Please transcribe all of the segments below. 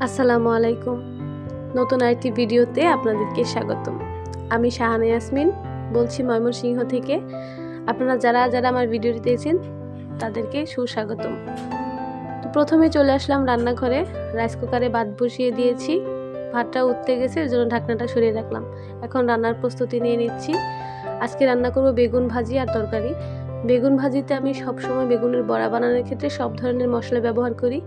আসসালামু আলাইকুম। নতুন আরেকটি ভিডিওতে আপনাদেরকে স্বাগতম। আমি শাহানা ইয়াসমিন বলছি ময়মনসিংহ থেকে। আপনারা যারা যারা আমার ভিডিওটি দেখছেন তাদেরকে সুস্বাগতম। তো প্রথমে চলে আসলাম রান্নাঘরে, রাইস কুকারে ভাত বসিয়ে দিয়েছি। ভাতটা উঠতে গেছে, এর জন্য ঢাকনাটা সরিয়ে রাখলাম। এখন রান্নার প্রস্তুতি নিয়ে নিচ্ছি। আজকে রান্না করব বেগুন ভাজি আর তরকারি। বেগুন ভাজিতে আমি সবসময় বেগুনের বড়া বানানোর ক্ষেত্রে সব ধরনের মশলা ব্যবহার করি।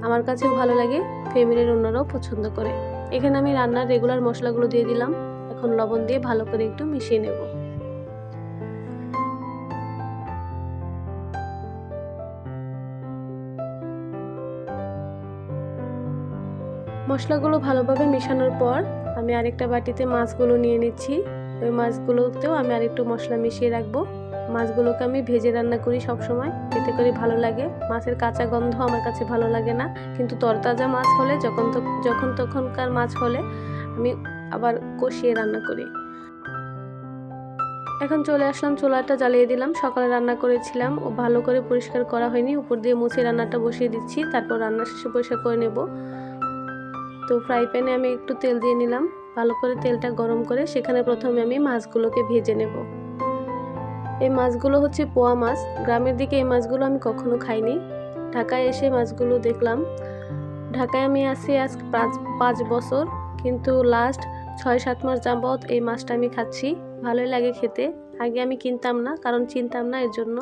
আমার কাছেও ভালো লাগে, ফ্যামিলির অন্যরাও পছন্দ করে। এখানে আমি রান্নার রেগুলার মশলাগুলো দিয়ে দিলাম। এখন লবণ দিয়ে ভালো করে একটু মিশিয়ে নেব। মশলাগুলো ভালোভাবে মেশানোর পর আমি আরেকটা বাটিতে মাছগুলো নিয়ে নিচ্ছি। ওই মাছগুলোতেও আমি আরেকটু মশলা মিশিয়ে রাখবো। মাছগুলোকে আমি ভেজে রান্না করি সব সময়, এতে করে ভালো লাগে। মাছের কাঁচা গন্ধ আমার কাছে ভালো লাগে না, কিন্তু তরতাজা মাছ হলে যখন তখনকার মাছ হলে আমি আবার কষিয়ে রান্না করি। এখন চলে আসলাম, চুলাটা জ্বালিয়ে দিলাম। সকালে রান্না করেছিলাম, ও ভালো করে পরিষ্কার করা হয়নি, উপর দিয়ে মুছে রান্নাটা বসিয়ে দিচ্ছি। তারপর রান্না শেষে পরিষ্কার করে নেব। তো ফ্রাই প্যানে আমি একটু তেল দিয়ে নিলাম। ভালো করে তেলটা গরম করে সেখানে প্রথমে আমি মাছগুলোকে ভেজে নেব। এই মাছগুলো হচ্ছে পোয়া মাছ। গ্রামের দিকে এই মাছগুলো আমি কখনো খাইনি। ঢাকায় এসে মাছগুলো দেখলাম। ঢাকায় আমি আছি আজ 5 বছর, কিন্তু লাস্ট 6-7 মাস যাবত এই মাছটা আমি খাচ্ছি। ভালোই লাগে খেতে। আগে আমি কিনতাম না, কারণ চিনতাম না, এর জন্য।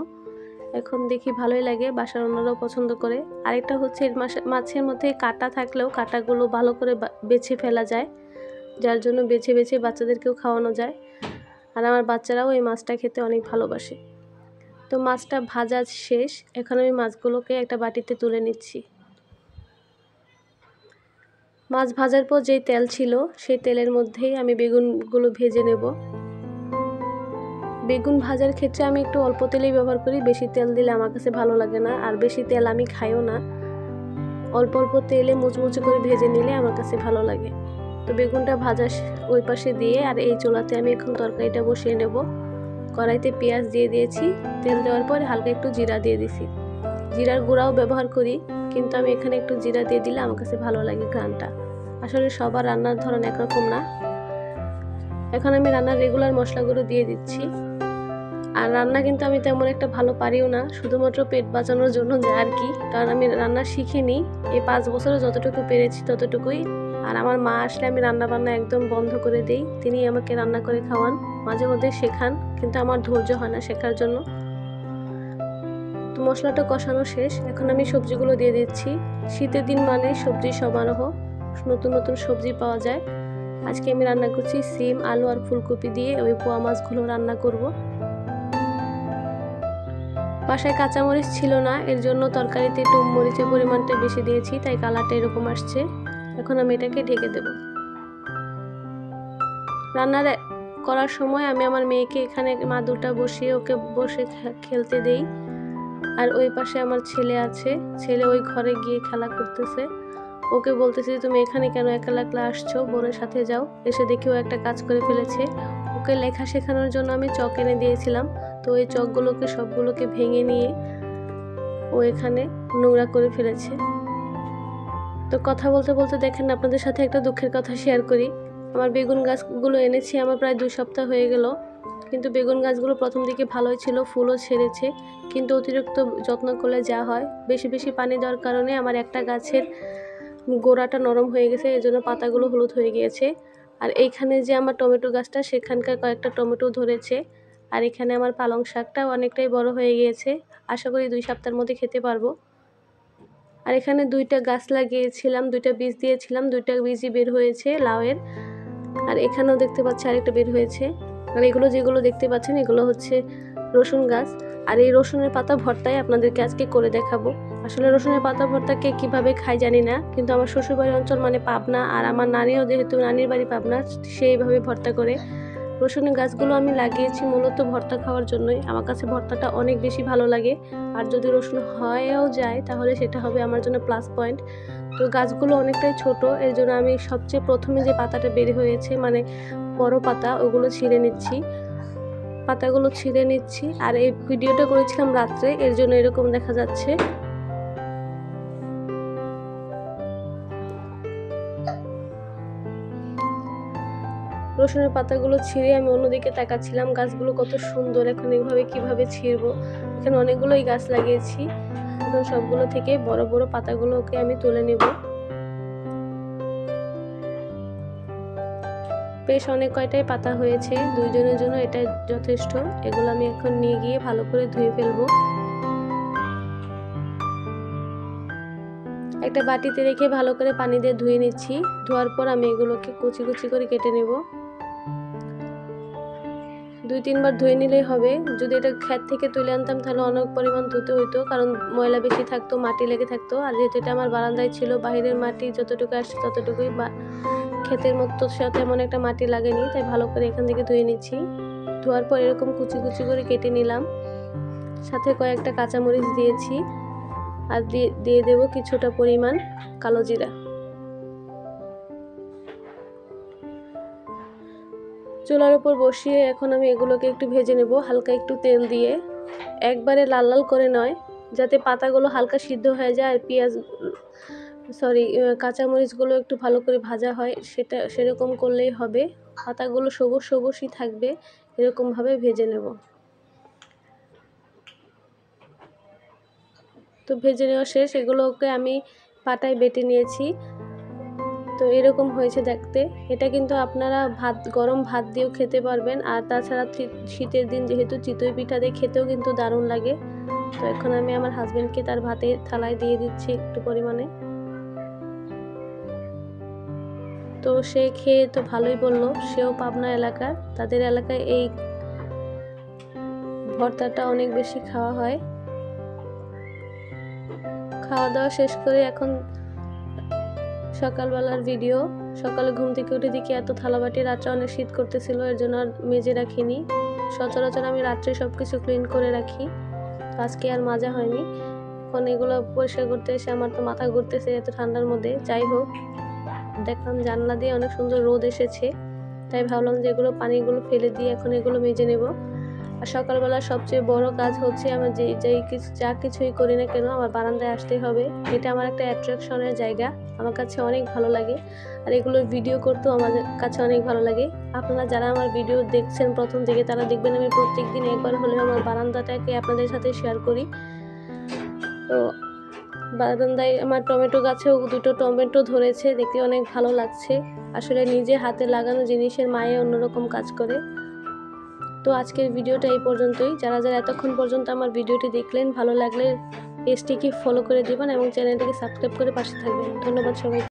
এখন দেখি ভালোই লাগে, বাসার অন্যরাও পছন্দ করে। আরেকটা হচ্ছে এর মাছের মধ্যে কাঁটা থাকলেও কাঁটাগুলো ভালো করে বেছে ফেলা যায়, যার জন্য বেছে বেছে বাচ্চাদেরকেও খাওয়ানো যায়। আর আমার বাচ্চারাও এই মাছটা খেতে অনেক ভালোবাসে। তো মাছটা ভাজা শেষ। এখন আমি মাছগুলোকে একটা বাটিতে তুলে নিচ্ছি। মাছ ভাজার পর যেই তেল ছিল সেই তেলের মধ্যেই আমি বেগুনগুলো ভেজে নেব। বেগুন ভাজার ক্ষেত্রে আমি একটু অল্প তেলেই ব্যবহার করি, বেশি তেল দিলে আমার কাছে ভালো লাগে না, আর বেশি তেল আমি খাইও না। অল্প অল্প তেলে মুচমুচে করে ভেজে নিলে আমার কাছে ভালো লাগে। তো বেগুনটা ভাজা ওই পাশে দিয়ে আর এই চুলাতে আমি এখন তরকারিটা বসিয়ে নেব। কড়াইতে পেঁয়াজ দিয়ে দিয়েছি। তেল দেওয়ার পর হালকা একটু জিরা দিয়ে দিছি। জিরার গুঁড়াও ব্যবহার করি, কিন্তু আমি এখানে একটু জিরা দিয়ে দিলে আমার কাছে ভালো লাগে ঘ্রাণটা। আসলে সবার রান্নার ধরন একরকম না। এখন আমি রান্নার রেগুলার মশলাগুলো দিয়ে দিচ্ছি। আর রান্না কিন্তু আমি তেমন একটা ভালো পারিও না, শুধুমাত্র পেট বাঁচানোর জন্য যা আর কি। কারণ আমি রান্না শিখিনি। এই 5 বছরে যতটুকু পেরেছি ততটুকুই। আর আমার মা আসলে আমি রান্না বান্না একদম বন্ধ করে দেই। তিনি আমাকে রান্না করে খাওয়ান, মাঝে মধ্যে শেখান, কিন্তু আমার ধৈর্য হয় না শেখার জন্য। তো মশলাটা কষানো শেষ। এখন আমি সবজিগুলো দিয়ে দিচ্ছি। শীতের দিন মানে সবজি সমারোহ, নতুন নতুন সবজি পাওয়া যায়। আজকে আমি রান্না করছি সিম, আলু আর ফুলকপি দিয়ে ওই পোয়া মাছগুলো রান্না করব। বাসায় কাঁচামরিচ ছিল না, এর জন্য তরকারিতে একটু মরিচের পরিমাণটা বেশি দিয়েছি, তাই কালারটা এরকম আসছে। এখন আমি এটাকে ঢেকে দেব। রান্না করার সময় আমি আমার মেয়েকে এখানে মাদুরটা বসিয়ে ওকে বসে খেলতে দেই। আর ওই পাশে আমার ছেলে আছে, ছেলে ওই ঘরে গিয়ে খেলা করতেছে। ওকে বলতেছি তুমি এখানে কেন একলা একলা আসছো, বোনের সাথে যাও। এসে দেখি ও একটা কাজ করে ফেলেছে। ওকে লেখা শেখানোর জন্য আমি চক এনে দিয়েছিলাম, তো ওই চকগুলোকে সবগুলোকে ভেঙে নিয়ে ও এখানে নোংরা করে ফেলেছে। তো কথা বলতে বলতে দেখেন আপনাদের সাথে একটা দুঃখের কথা শেয়ার করি। আমার বেগুন গাছগুলো এনেছি, আমার প্রায় 2 সপ্তাহ হয়ে গেল, কিন্তু বেগুন গাছগুলো প্রথম দিকে ভালোই ছিল, ফুলও ছেড়েছে। কিন্তু অতিরিক্ত যত্ন করলে যা হয়, বেশি বেশি পানি দেওয়ার কারণে আমার একটা গাছের গোড়াটা নরম হয়ে গেছে, এর জন্য পাতাগুলো হলুদ হয়ে গিয়েছে। আর এইখানে যে আমার টমেটো গাছটা, সেখানকার কয়েকটা টমেটো ধরেছে। আর এখানে আমার পালং শাকটাও অনেকটাই বড় হয়ে গিয়েছে, আশা করি 2 সপ্তাহের মধ্যে খেতে পারবো। আর এখানে 2টা গাছ লাগিয়েছিলাম, 2টা বীজ দিয়েছিলাম, 2টা বীজই বের হয়েছে লাউয়ের। আর এখানেও দেখতে পাচ্ছি আরেকটা বের হয়েছে। আর এগুলো যেগুলো দেখতে পাচ্ছেন এগুলো হচ্ছে রসুন গাছ। আর এই রসুনের পাতা ভর্তাই আপনাদেরকে আজকে করে দেখাবো। আসলে রসুনের পাতা ভর্তাকে কিভাবে খাই জানি না, কিন্তু আমার শ্বশুরবাড়ির অঞ্চল মানে পাবনা, আর আমার নানিও যেহেতু নানির বাড়ি পাবনা, সেইভাবে ভর্তা করে। রসুনের গাছগুলো আমি লাগিয়েছি মূলত ভর্তা খাওয়ার জন্যই। আমার কাছে ভর্তাটা অনেক বেশি ভালো লাগে, আর যদি রসুন হয়েও যায় তাহলে সেটা হবে আমার জন্য প্লাস পয়েন্ট। তো গাছগুলো অনেকটাই ছোট, এর জন্য আমি সবচেয়ে প্রথমে যে পাতাটা বের হয়েছে মানে বড় পাতা, ওগুলো ছিঁড়ে নিচ্ছি। পাতাগুলো ছিঁড়ে নিচ্ছি। আর এই ভিডিওটা করেছিলাম রাত্রে, এর জন্য এরকম দেখা যাচ্ছে। রসুনের পাতাগুলো ছিঁড়ে আমি অন্যদিকে তাকাচ্ছিলাম, গাছগুলো কত সুন্দর। এখন এভাবে কিভাবে ছিঁড়বো, এখানে অনেকগুলোই গাছ লাগিয়েছি। এখন সবগুলো থেকে বড় বড় পাতাগুলোকে আমি তুলে নেব। বেশ অনেক কয়টাই পাতা হয়েছে, দুইজনের জন্য এটা যথেষ্ট। এগুলো আমি এখন নিয়ে গিয়ে ভালো করে ধুয়ে ফেলবো। একটা বাটিতে রেখে ভালো করে পানি দিয়ে ধুয়ে নিচ্ছি। ধোয়ার পর আমি এগুলোকে কুচি কুচি করে কেটে নেব। 2-3 বার ধুয়ে নিলেই হবে। যদি এটা ক্ষেত থেকে তুলে আনতাম তাহলে অনেক পরিমাণ ধুতে হইতো, কারণ ময়লা বেশি থাকতো, মাটি লেগে থাকতো। আর যেহেতু এটা আমার বারান্দায় ছিল, বাহিরের মাটি যতটুকু আসছে ততটুকুই, বা ক্ষেতের মতো তেমন একটা মাটি লাগেনি, তাই ভালো করে এখান থেকে ধুয়ে নিচ্ছি। ধোয়ার পর এরকম কুচি কুচি করে কেটে নিলাম। সাথে কয়েকটা কাঁচামরিচ দিয়েছি, আর দিয়ে দেব কিছুটা পরিমাণ কালো জিরা। চুলার উপর বসিয়ে এখন আমি এগুলোকে একটু ভেজে নেব, হালকা একটু তেল দিয়ে। একবারে লাল লাল করে নয়, যাতে পাতাগুলো হালকা সিদ্ধ হয়ে যায় আর কাঁচামরিচগুলো একটু ভালো করে ভাজা হয়, সেরকম করলেই হবে। পাতাগুলো সবুজ সবুজই থাকবে, এরকমভাবে ভেজে নেব। তো ভেজে নেওয়া শেষ, এগুলোকে আমি পাটায় বেটে নিয়েছি। তো এরকম হয়েছে দেখতে। এটা কিন্তু আপনারা গরম ভাত দিয়েও খেতে পারবেন, আর তাছাড়া শীতের দিন যেহেতু চিতই পিঠা দিয়ে খেতেও কিন্তু দারুণ লাগে। তো এখন আমি আমার হাজবেন্ডকে তার ভাতের থালায় দিয়ে দিচ্ছি একটু পরিমাণে। তো সে খেয়ে তো ভালোই বলল, সেও পাবনা এলাকার, তাদের এলাকায় এই ভর্তাটা অনেক বেশি খাওয়া হয়। খাওয়া দাওয়া শেষ করে এখন সকালবেলার ভিডিও। সকালে ঘুম থেকে উঠে দেখি এত থালাবাটি, রাত্রে অনেক শীত করতেছিল, এর জন্য আর মেজে রাখিনি। সচরাচর আমি রাত্রে সব কিছু ক্লিন করে রাখি, আজকে আর মাজা হয়নি। এখন এগুলো পরিষ্কার করতে এসে আমার তো মাথা ঘুরতেছে এত ঠান্ডার মধ্যে। যাই হোক, দেখলাম জানলা দিয়ে অনেক সুন্দর রোদ এসেছে, তাই ভাবলাম যে এগুলো পানিগুলো ফেলে দিয়ে এখন এগুলো মেজে নেব। আর সকালবেলা সবচেয়ে বড় কাজ হচ্ছে আমার যা কিছুই করি না কেন আমার বারান্দায় আসতেই হবে। এটা আমার একটা অ্যাট্রাকশনের জায়গা, আমার কাছে অনেক ভালো লাগে। আর এগুলোর ভিডিও করতেও আমাদের কাছে অনেক ভালো লাগে। আপনারা যারা আমার ভিডিও দেখছেন প্রথম থেকে, তারা দেখবেন আমি প্রত্যেকদিন একবার হলেও আমার বারান্দাটাকে আপনাদের সাথে শেয়ার করি। তো বারান্দায় আমার টমেটো গাছেও 2টো টমেটো ধরেছে, দেখতে অনেক ভালো লাগছে। আসলে নিজে হাতে লাগানো জিনিসের মায়ে অন্যরকম কাজ করে। তো আজকের ভিডিওটা এই পর্যন্তই। যারা যারা এতক্ষণ পর্যন্ত আমার ভিডিওটি দেখলেন, ভালো লাগলে পেজটিকে ফলো করে দিবেন এবং চ্যানেলটিকে সাবস্ক্রাইব করে পাশে থাকবেন। ধন্যবাদ সবাই।